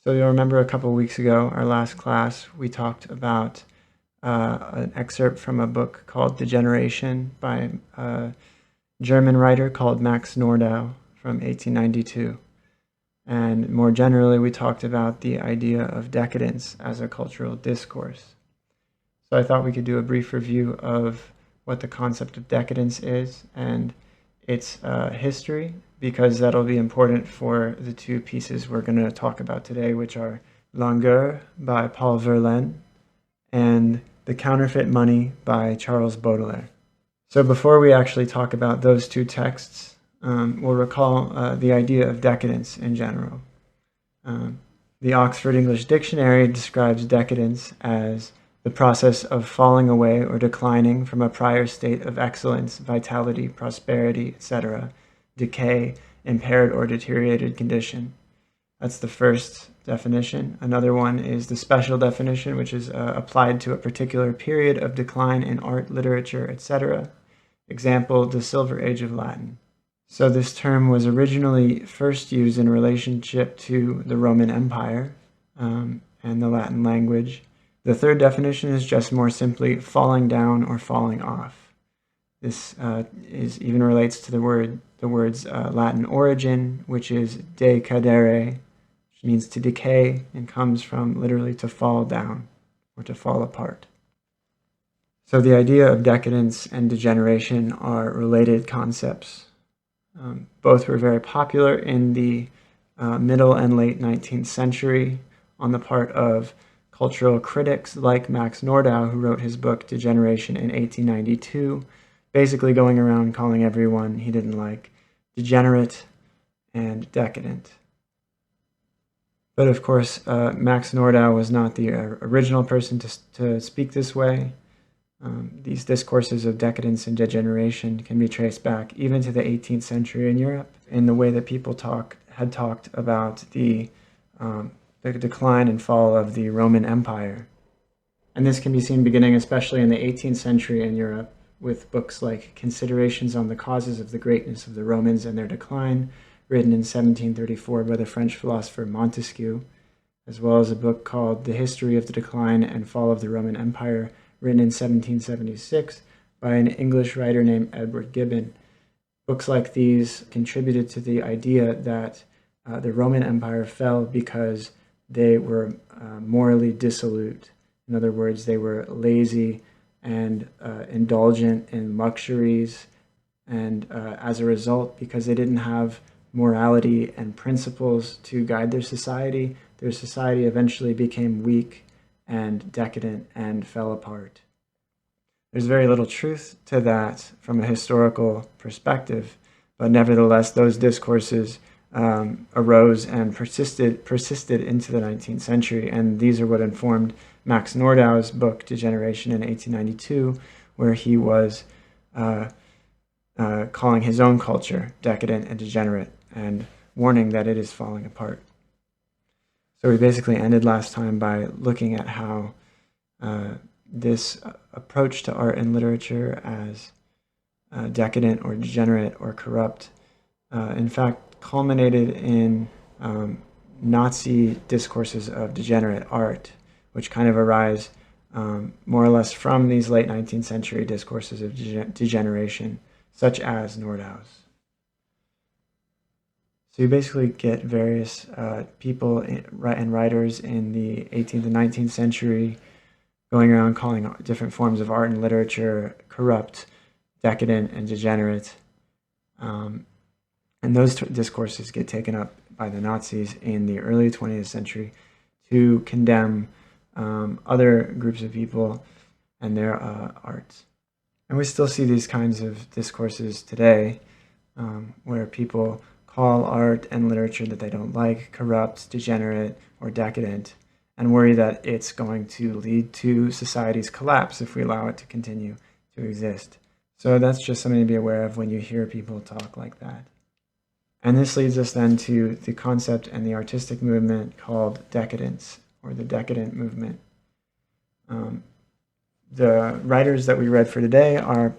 So you'll remember a couple of weeks ago, our last class, we talked about an excerpt from a book called Degeneration by a German writer called Max Nordau from 1892. And more generally, we talked about the idea of decadence as a cultural discourse. So I thought we could do a brief review of what the concept of decadence is and its history, because that'll be important for the two pieces we're going to talk about today, which are Langueur by Paul Verlaine and The Counterfeit Money by Charles Baudelaire. So before we actually talk about those two texts, we'll recall the idea of decadence in general. The Oxford English Dictionary describes decadence as the process of falling away or declining from a prior state of excellence, vitality, prosperity, etc., decay, impaired or deteriorated condition. That's the first definition. Another one is the special definition, which is applied to a particular period of decline in art, literature, etc. Example, the Silver Age of Latin. So this term was originally first used in relationship to the Roman Empire and the Latin language. The third definition is just more simply falling down or falling off. This even relates to the word's Latin origin, which is decadere, which means to decay and comes from literally to fall down or to fall apart. So the idea of decadence and degeneration are related concepts. Both were very popular in the middle and late 19th century on the part of cultural critics like Max Nordau, who wrote his book Degeneration in 1892, basically going around calling everyone he didn't like degenerate and decadent. But of course, Max Nordau was not the original person to speak this way. These discourses of decadence and degeneration can be traced back even to the 18th century in Europe, in the way that people had talked about the decline and fall of the Roman Empire. And this can be seen beginning especially in the 18th century in Europe, with books like Considerations on the Causes of the Greatness of the Romans and Their Decline, written in 1734 by the French philosopher Montesquieu, as well as a book called The History of the Decline and Fall of the Roman Empire, written in 1776 by an English writer named Edward Gibbon. Books like these contributed to the idea that the Roman Empire fell because they were morally dissolute. In other words, they were lazy and indulgent in luxuries, and as a result, because they didn't have morality and principles to guide their society eventually became weak and decadent and fell apart. There's very little truth to that from a historical perspective, but nevertheless, those discourses arose and persisted into the 19th century, and these are what informed Max Nordau's book Degeneration in 1892, where he was calling his own culture decadent and degenerate and warning that it is falling apart. So we basically ended last time by looking at how this approach to art and literature as decadent or degenerate or corrupt, in fact, culminated in Nazi discourses of degenerate art, which kind of arise more or less from these late 19th century discourses of degeneration, such as Nordau's. So you basically get various people and writers in the 18th and 19th century going around calling different forms of art and literature corrupt, decadent, and degenerate. And those discourses get taken up by the Nazis in the early 20th century to condemn other groups of people and their arts. And we still see these kinds of discourses today, where people call art and literature that they don't like corrupt, degenerate, or decadent, and worry that it's going to lead to society's collapse if we allow it to continue to exist. So that's just something to be aware of when you hear people talk like that. And this leads us then to the concept and the artistic movement called decadence, or the decadent movement. The writers that we read for today are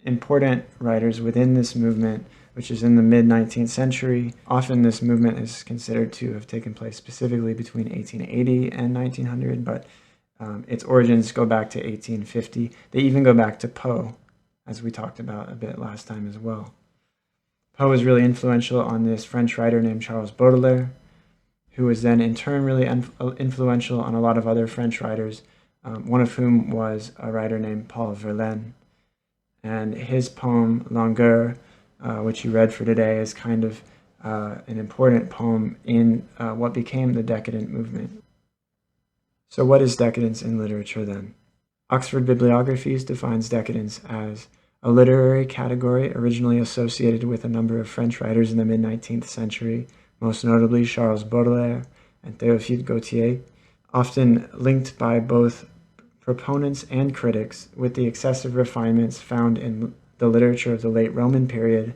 important writers within this movement, which is in the mid-19th century. Often this movement is considered to have taken place specifically between 1880 and 1900, but its origins go back to 1850. They even go back to Poe, as we talked about a bit last time as well. Poe was really influential on this French writer named Charles Baudelaire, who was then in turn really influential on a lot of other French writers, one of whom was a writer named Paul Verlaine. And his poem, Langueur, which you read for today, is kind of an important poem in what became the Decadent movement. So what is decadence in literature then? Oxford Bibliographies defines decadence as a literary category originally associated with a number of French writers in the mid-19th century, most notably Charles Baudelaire and Théophile Gautier, often linked by both proponents and critics with the excessive refinements found in the literature of the late Roman period.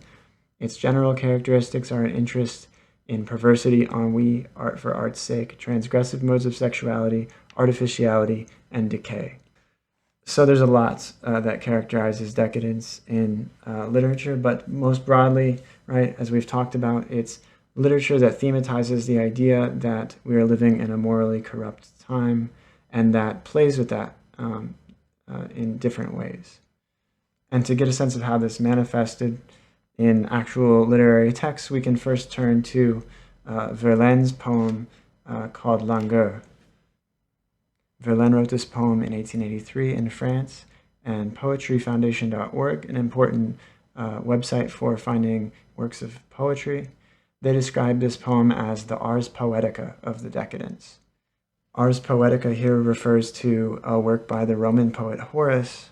Its general characteristics are an interest in perversity, ennui, art for art's sake, transgressive modes of sexuality, artificiality, and decay. So there's a lot that characterizes decadence in literature, but most broadly, right, as we've talked about, it's literature that thematizes the idea that we are living in a morally corrupt time, and that plays with that in different ways. And to get a sense of how this manifested in actual literary texts, we can first turn to Verlaine's poem called Langueur. Verlaine wrote this poem in 1883 in France, and poetryfoundation.org, an important website for finding works of poetry, they describe this poem as the Ars Poetica of the Decadence. Ars Poetica here refers to a work by the Roman poet Horace,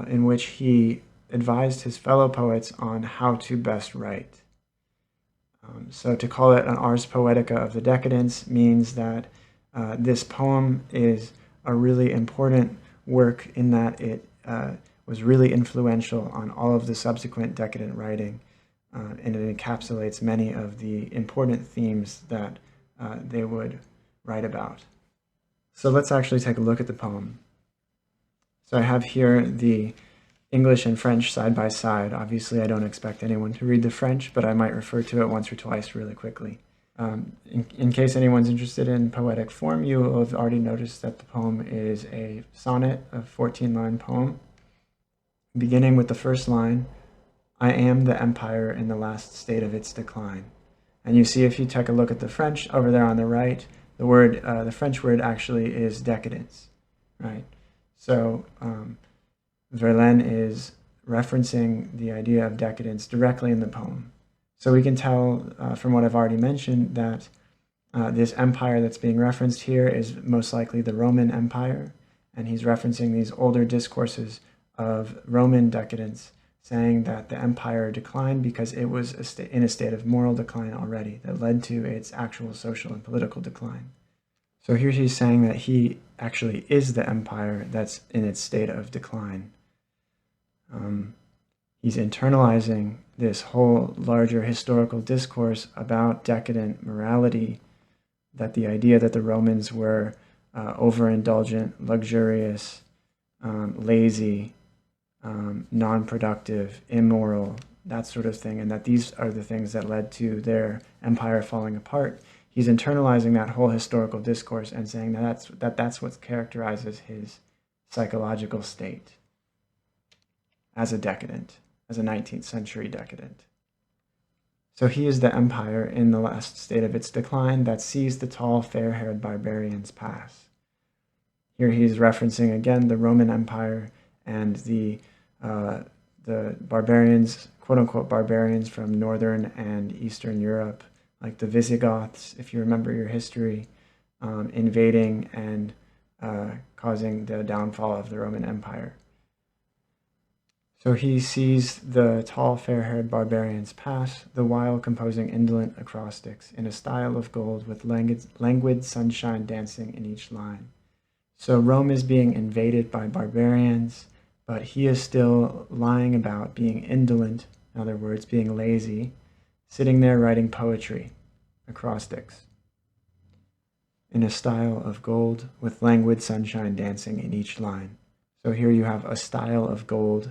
in which he advised his fellow poets on how to best write. So to call it an Ars Poetica of the Decadence means that this poem is a really important work in that it was really influential on all of the subsequent decadent writing, and it encapsulates many of the important themes that they would write about. So let's actually take a look at the poem. So I have here the English and French side by side. Obviously, I don't expect anyone to read the French, but I might refer to it once or twice really quickly. In case anyone's interested in poetic form, you will have already noticed that the poem is a sonnet, a 14-line poem, beginning with the first line, "I am the empire in the last state of its decline." And you see, if you take a look at the French over there on the right, the French word actually is decadence, right? So Verlaine is referencing the idea of decadence directly in the poem. So we can tell from what I've already mentioned that this empire that's being referenced here is most likely the Roman Empire, and he's referencing these older discourses of Roman decadence, saying that the empire declined because it was in a state of moral decline already that led to its actual social and political decline. So here he's saying that he actually is the empire that's in its state of decline. He's internalizing this whole larger historical discourse about decadent morality, that the idea that the Romans were overindulgent, luxurious, lazy, non-productive, immoral, that sort of thing, and that these are the things that led to their empire falling apart. He's internalizing that whole historical discourse and saying that that's what characterizes his psychological state as a decadent, as a 19th century decadent. So he is the empire in the last state of its decline that sees the tall, fair-haired barbarians pass. Here he's referencing again the Roman Empire and the barbarians, quote-unquote barbarians from Northern and Eastern Europe, like the Visigoths, if you remember your history, invading and causing the downfall of the Roman Empire. So he sees the tall, fair-haired barbarians pass, the while composing indolent acrostics in a style of gold with languid sunshine dancing in each line. So Rome is being invaded by barbarians, but he is still lying about, being indolent, in other words, being lazy, sitting there writing poetry, acrostics, in a style of gold with languid sunshine dancing in each line. So here you have a style of gold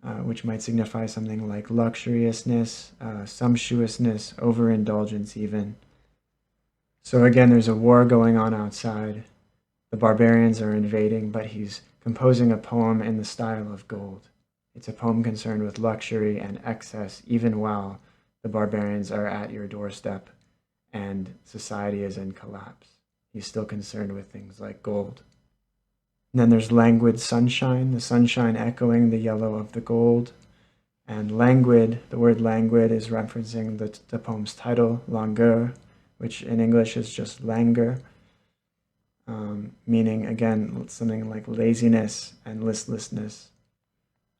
which might signify something like luxuriousness, sumptuousness, overindulgence even. So again, there's a war going on outside. The barbarians are invading, but he's composing a poem in the style of gold. It's a poem concerned with luxury and excess, even while the barbarians are at your doorstep and society is in collapse. He's still concerned with things like gold. And then there's languid sunshine, the sunshine echoing the yellow of the gold. And languid, the word languid is referencing the poem's title, Langueur, which in English is just languor, meaning, again, something like laziness and listlessness.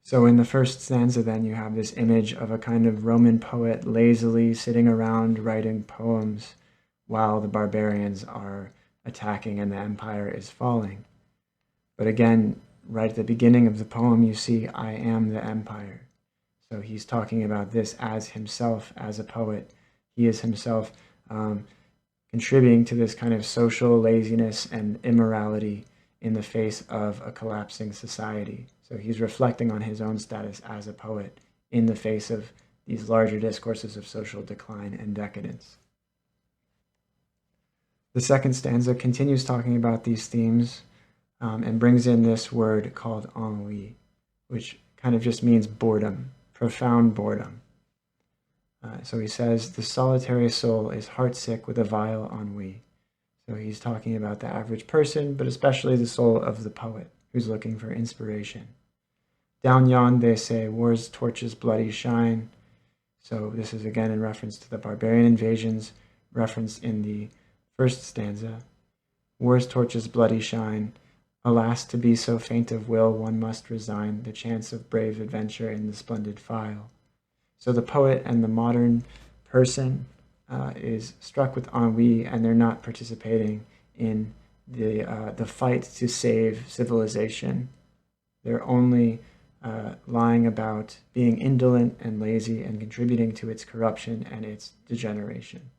So in the first stanza, then, you have this image of a kind of Roman poet lazily sitting around writing poems while the barbarians are attacking and the empire is falling. But again, right at the beginning of the poem, you see, I am the empire. So he's talking about this as himself, as a poet. He is himself contributing to this kind of social laziness and immorality in the face of a collapsing society. So he's reflecting on his own status as a poet in the face of these larger discourses of social decline and decadence. The second stanza continues talking about these themes and brings in this word called ennui, which kind of just means boredom, profound boredom. So he says, the solitary soul is heartsick with a vile ennui. So he's talking about the average person, but especially the soul of the poet who's looking for inspiration. Down yon, they say, war's torches bloody shine. So this is again in reference to the barbarian invasions referenced in the first stanza. War's torches bloody shine. Alas, to be so faint of will, one must resign the chance of brave adventure in the splendid file. So the poet and the modern person is struck with ennui, and they're not participating in the fight to save civilization. They're only lying about being indolent and lazy and contributing to its corruption and its degeneration.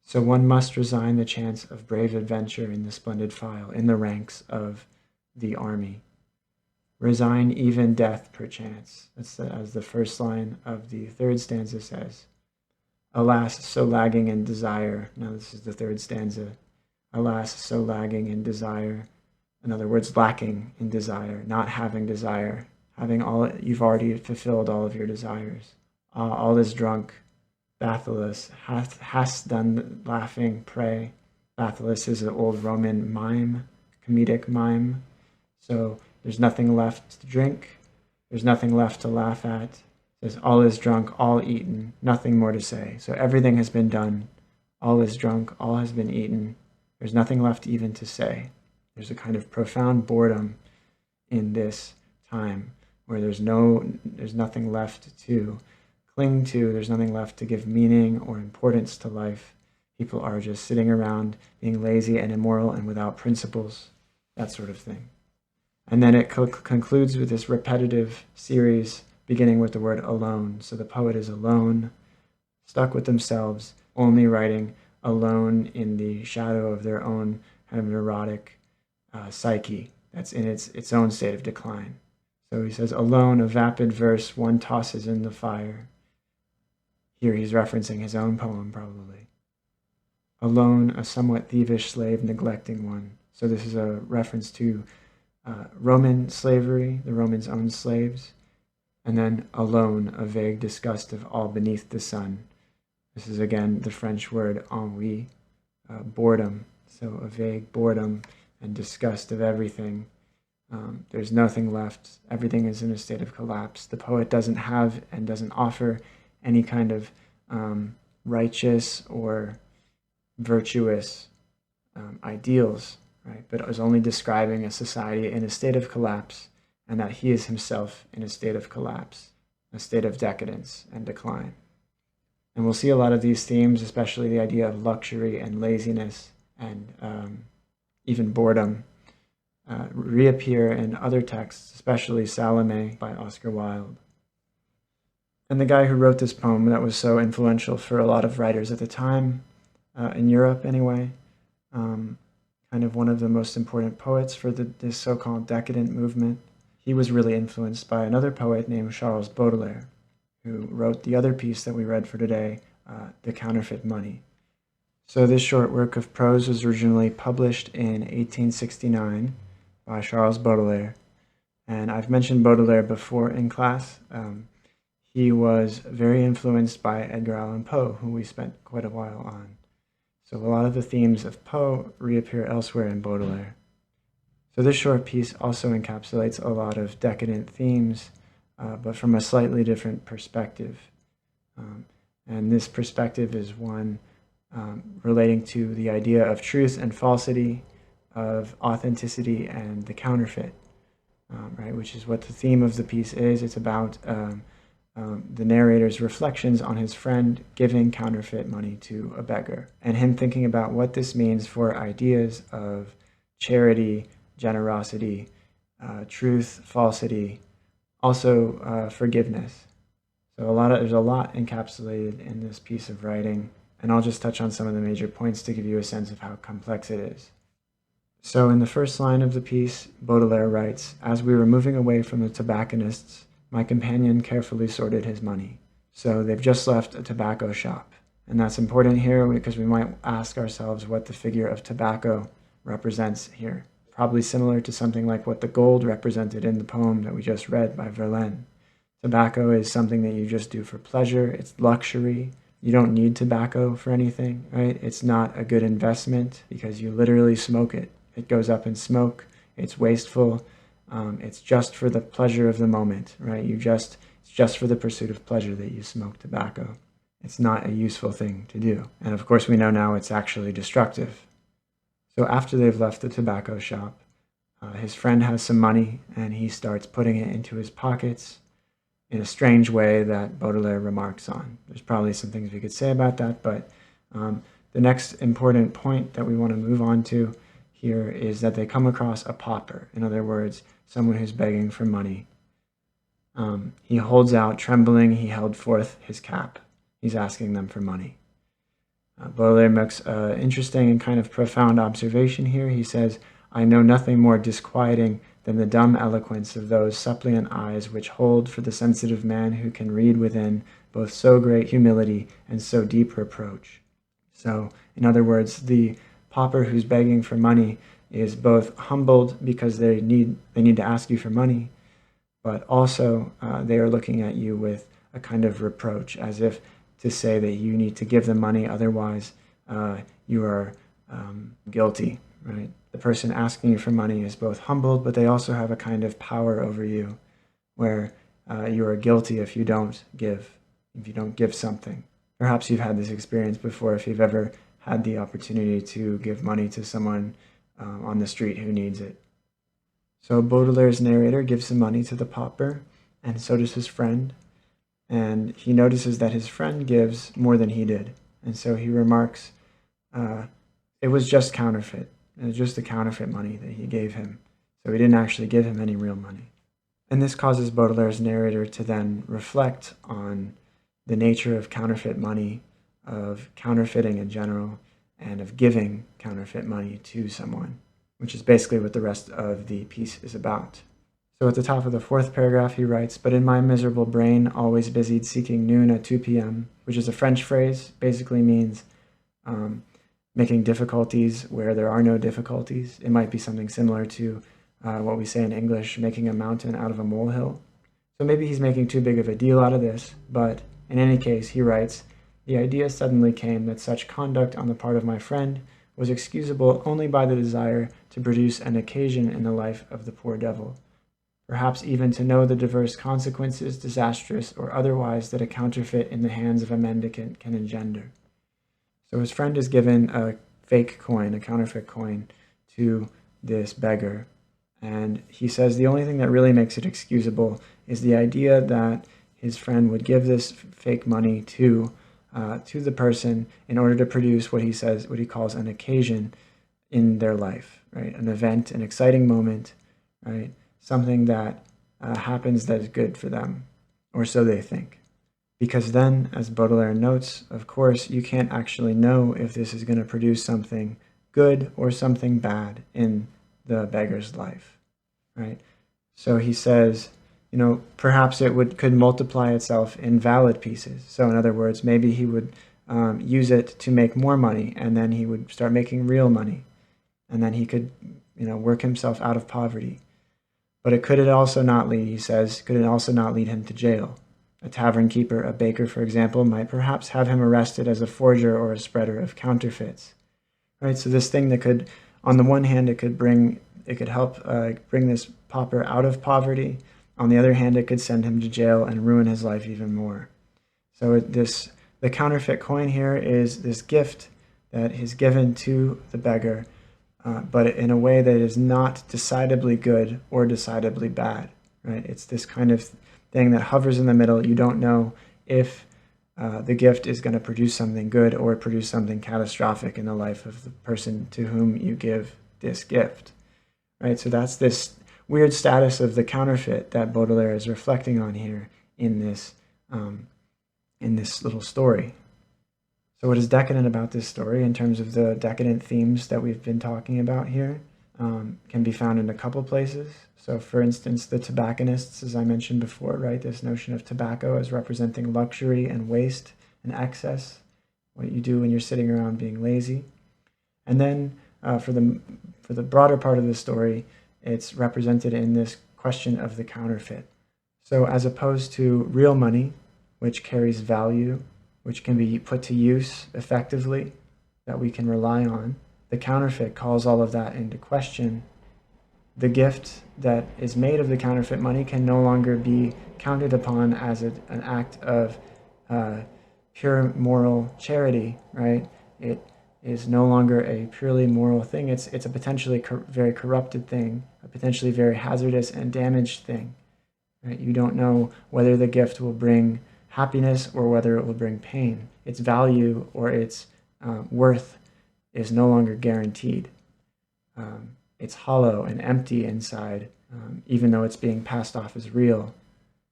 So one must resign the chance of brave adventure in the splendid file, in the ranks of the army. Resign even death, perchance. That's as the first line of the third stanza says. Alas, so lagging in desire. Now this is the third stanza. Alas, so lagging in desire. In other words, lacking in desire, not having desire, having all, you've already fulfilled all of your desires. All is drunk. Bathyllus, hast done laughing, pray. Bathyllus is an old Roman mime, comedic mime. So there's nothing left to drink. There's nothing left to laugh at. It says, all is drunk, all eaten, nothing more to say. So everything has been done. All is drunk, all has been eaten. There's nothing left even to say. There's a kind of profound boredom in this time where there's nothing left to cling to. There's nothing left to give meaning or importance to life. People are just sitting around being lazy and immoral and without principles, that sort of thing. And then it concludes with this repetitive series beginning with the word alone. So the poet is alone, stuck with themselves, only writing alone in the shadow of their own kind of neurotic psyche that's in its own state of decline. So he says, alone, a vapid verse one tosses in the fire. Here he's referencing his own poem, probably. Alone, a somewhat thievish slave neglecting one. So this is a reference to Roman slavery, the Romans owned slaves. And then alone, a vague disgust of all beneath the sun. This is again the French word ennui, boredom. So a vague boredom and disgust of everything. There's nothing left. Everything is in a state of collapse. The poet doesn't have and doesn't offer any kind of righteous or virtuous ideals, right? But is only describing a society in a state of collapse, and that he is himself in a state of collapse, a state of decadence and decline. And we'll see a lot of these themes, especially the idea of luxury and laziness and even boredom, reappear in other texts, especially Salome by Oscar Wilde. And the guy who wrote this poem that was so influential for a lot of writers at the time, in Europe anyway, kind of one of the most important poets for this so-called decadent movement, he was really influenced by another poet named Charles Baudelaire, who wrote the other piece that we read for today, The Counterfeit Money. So this short work of prose was originally published in 1869 by Charles Baudelaire. And I've mentioned Baudelaire before in class. He was very influenced by Edgar Allan Poe, who we spent quite a while on. So a lot of the themes of Poe reappear elsewhere in Baudelaire. So this short piece also encapsulates a lot of decadent themes, but from a slightly different perspective. And this perspective is one relating to the idea of truth and falsity, of authenticity and the counterfeit, right? Which is what the theme of the piece is. It's about the narrator's reflections on his friend giving counterfeit money to a beggar, and him thinking about what this means for ideas of charity, generosity, truth, falsity, also forgiveness. So there's a lot encapsulated in this piece of writing, and I'll just touch on some of the major points to give you a sense of how complex it is. So in the first line of the piece, Baudelaire writes, "As we were moving away from the tobacconists, my companion carefully sorted his money." So they've just left a tobacco shop. And that's important here because we might ask ourselves what the figure of tobacco represents here. Probably similar to something like what the gold represented in the poem that we just read by Verlaine. Tobacco is something that you just do for pleasure. It's luxury. You don't need tobacco for anything, right? It's not a good investment because you literally smoke it. It goes up in smoke. It's wasteful. It's just for the pleasure of the moment, right? It's just for the pursuit of pleasure that you smoke tobacco. It's not a useful thing to do. And of course, we know now it's actually destructive. So after they've left the tobacco shop, his friend has some money and he starts putting it into his pockets in a strange way that Baudelaire remarks on. There's probably some things we could say about that, but the next important point that we want to move on to here is that they come across a pauper. In other words, someone who's begging for money. He holds out, trembling, he held forth his cap. He's asking them for money. Baudelaire makes an interesting and kind of profound observation here. He says, "I know nothing more disquieting than the dumb eloquence of those suppliant eyes which hold for the sensitive man who can read within both so great humility and so deep reproach." So, in other words, the pauper who's begging for money is both humbled because they need to ask you for money, but also they are looking at you with a kind of reproach, as if to say that you need to give them money, otherwise you are guilty, right? The person asking you for money is both humbled, but they also have a kind of power over you, where you are guilty if you don't give something. Perhaps you've had this experience before if you've ever had the opportunity to give money to someone on the street who needs it. So Baudelaire's narrator gives some money to the pauper, and so does his friend. And he notices that his friend gives more than he did. And so he remarks, it was just counterfeit. It was just the counterfeit money that he gave him. So he didn't actually give him any real money. And this causes Baudelaire's narrator to then reflect on the nature of counterfeit money, of counterfeiting in general, and of giving counterfeit money to someone, which is basically what the rest of the piece is about. So at the top of the fourth paragraph, he writes, "But in my miserable brain, always busied seeking noon at 2 p.m., which is a French phrase, basically means making difficulties where there are no difficulties. It might be something similar to what we say in English, making a mountain out of a molehill. So maybe he's making too big of a deal out of this, but in any case, he writes, "The idea suddenly came that such conduct on the part of my friend was excusable only by the desire to produce an occasion in the life of the poor devil, perhaps even to know the diverse consequences, disastrous or otherwise, that a counterfeit in the hands of a mendicant can engender." So his friend is given a fake coin, a counterfeit coin, to this beggar. And he says the only thing that really makes it excusable is the idea that his friend would give this fake money to the person in order to produce what he calls an occasion in their life, right? An event, an exciting moment, right? Something that happens that is good for them, or so they think. Because then, as Baudelaire notes, of course, you can't actually know if this is going to produce something good or something bad in the beggar's life, right? So he says, perhaps it could multiply itself in valid pieces. So in other words, maybe he would use it to make more money, and then he would start making real money, and then he could, work himself out of poverty. But could it also not lead, he says, could it also not lead him to jail? A tavern keeper, a baker, for example, might perhaps have him arrested as a forger or a spreader of counterfeits. Right? So this thing that could, on the one hand, it could help bring this pauper out of poverty. On the other hand, it could send him to jail and ruin his life even more. So the counterfeit coin here is this gift that is given to the beggar, but in a way that is not decidedly good or decidedly bad. Right? It's this kind of thing that hovers in the middle. You don't know if the gift is going to produce something good or produce something catastrophic in the life of the person to whom you give this gift. Right? So that's this weird status of the counterfeit that Baudelaire is reflecting on here in this little story. So what is decadent about this story in terms of the decadent themes that we've been talking about here can be found in a couple places. So for instance, the tobacconists, as I mentioned before, right, this notion of tobacco as representing luxury and waste and excess, what you do when you're sitting around being lazy. And then for the broader part of the story, it's represented in this question of the counterfeit. So as opposed to real money, which carries value, which can be put to use effectively, that we can rely on, the counterfeit calls all of that into question. The gift that is made of the counterfeit money can no longer be counted upon as an act of pure moral charity, right? It is no longer a purely moral thing. It's a potentially very corrupted thing, a potentially very hazardous and damaged thing. Right? You don't know whether the gift will bring happiness or whether it will bring pain. Its value or its worth is no longer guaranteed. It's hollow and empty inside, even though it's being passed off as real.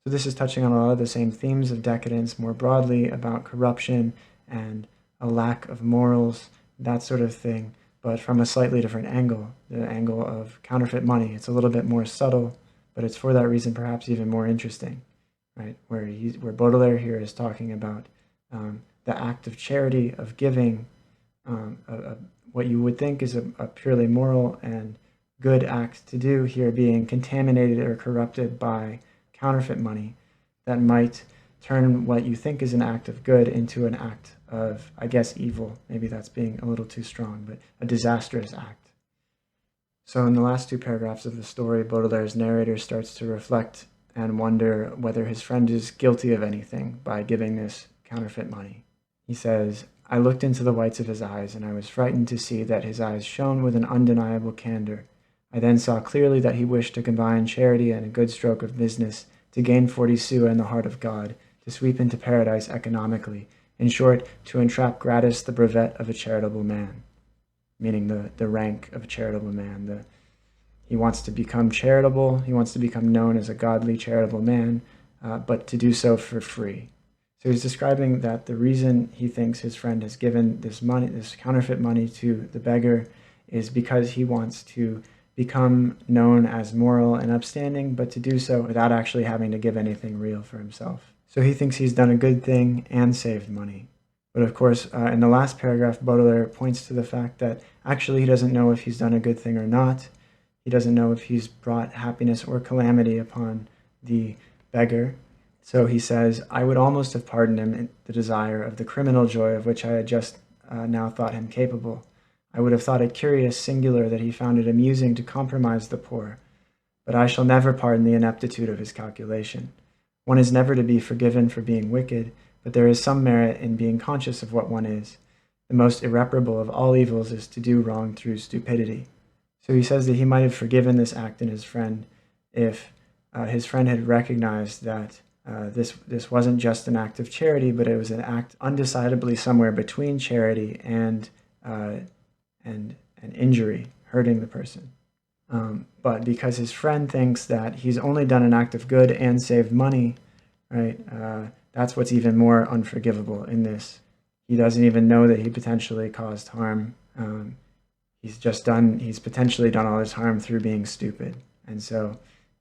So this is touching on a lot of the same themes of decadence more broadly, about corruption and a lack of morals, that sort of thing, but from a slightly different angle, the angle of counterfeit money. It's a little bit more subtle, but it's for that reason perhaps even more interesting, right? Where Baudelaire here is talking about the act of charity, of giving, what you would think is a purely moral and good act to do here being contaminated or corrupted by counterfeit money that might turn what you think is an act of good into an act of, I guess, evil. Maybe that's being a little too strong, but a disastrous act. So in the last two paragraphs of the story, Baudelaire's narrator starts to reflect and wonder whether his friend is guilty of anything by giving this counterfeit money. He says, "I looked into the whites of his eyes, and I was frightened to see that his eyes shone with an undeniable candor. I then saw clearly that he wished to combine charity and a good stroke of business, to gain 40 sous and the heart of God, to sweep into paradise economically, in short, to entrap gratis the brevet of a charitable man," meaning the rank of a charitable man. He wants to become charitable, he wants to become known as a godly, charitable man, but to do so for free. So he's describing that the reason he thinks his friend has given this money, this counterfeit money to the beggar, is because he wants to become known as moral and upstanding, but to do so without actually having to give anything real for himself. So he thinks he's done a good thing and saved money. But of course, in the last paragraph, Baudelaire points to the fact that actually he doesn't know if he's done a good thing or not. He doesn't know if he's brought happiness or calamity upon the beggar. So he says, "I would almost have pardoned him the desire of the criminal joy of which I had just now thought him capable. I would have thought it curious, singular, that he found it amusing to compromise the poor. But I shall never pardon the ineptitude of his calculation. One is never to be forgiven for being wicked, but there is some merit in being conscious of what one is. The most irreparable of all evils is to do wrong through stupidity." So he says that he might have forgiven this act in his friend if his friend had recognized that this wasn't just an act of charity, but it was an act undecidedly somewhere between charity and injury, hurting the person. But because his friend thinks that he's only done an act of good and saved money, right? That's what's even more unforgivable in this. He doesn't even know that he potentially caused harm. He's potentially done all this harm through being stupid. And so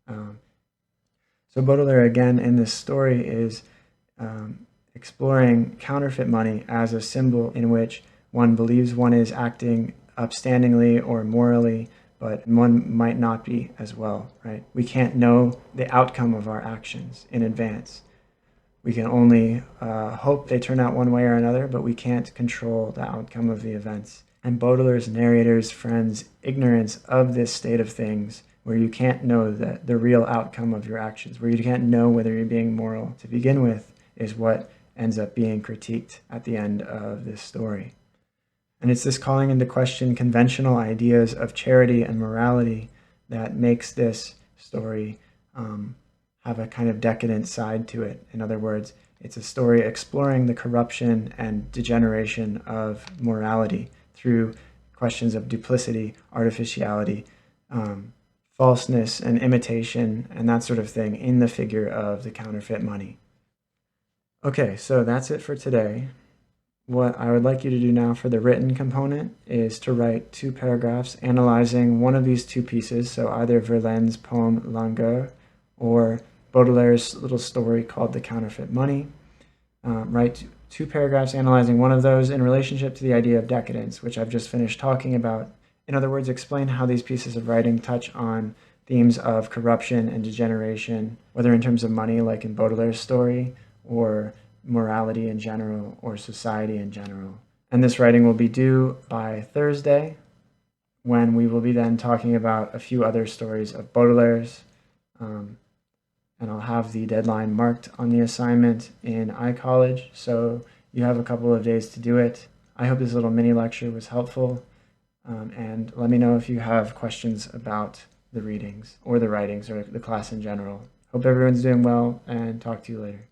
So Baudelaire, again, in this story is exploring counterfeit money as a symbol in which one believes one is acting upstandingly or morally, but one might not be as well, right? We can't know the outcome of our actions in advance. We can only hope they turn out one way or another, but we can't control the outcome of the events. And Baudelaire's narrator's friend's ignorance of this state of things, where you can't know the real outcome of your actions, where you can't know whether you're being moral to begin with, is what ends up being critiqued at the end of this story. And it's this calling into question conventional ideas of charity and morality that makes this story have a kind of decadent side to it. In other words, it's a story exploring the corruption and degeneration of morality through questions of duplicity, artificiality, falseness and imitation, and that sort of thing in the figure of the counterfeit money. Okay, so that's it for today. What I would like you to do now for the written component is to write 2 paragraphs analyzing one of these 2 pieces, so either Verlaine's poem Langueur or Baudelaire's little story called The Counterfeit Money. Write 2 paragraphs analyzing one of those in relationship to the idea of decadence, which I've just finished talking about. In other words, explain how these pieces of writing touch on themes of corruption and degeneration, whether in terms of money, like in Baudelaire's story, or morality in general, or society in general. And this writing will be due by Thursday, when we will be then talking about a few other stories of Baudelaire's. And I'll have the deadline marked on the assignment in iCollege, so you have a couple of days to do it. I hope this little mini lecture was helpful, and let me know if you have questions about the readings or the writings or the class in general. Hope everyone's doing well, and talk to you later.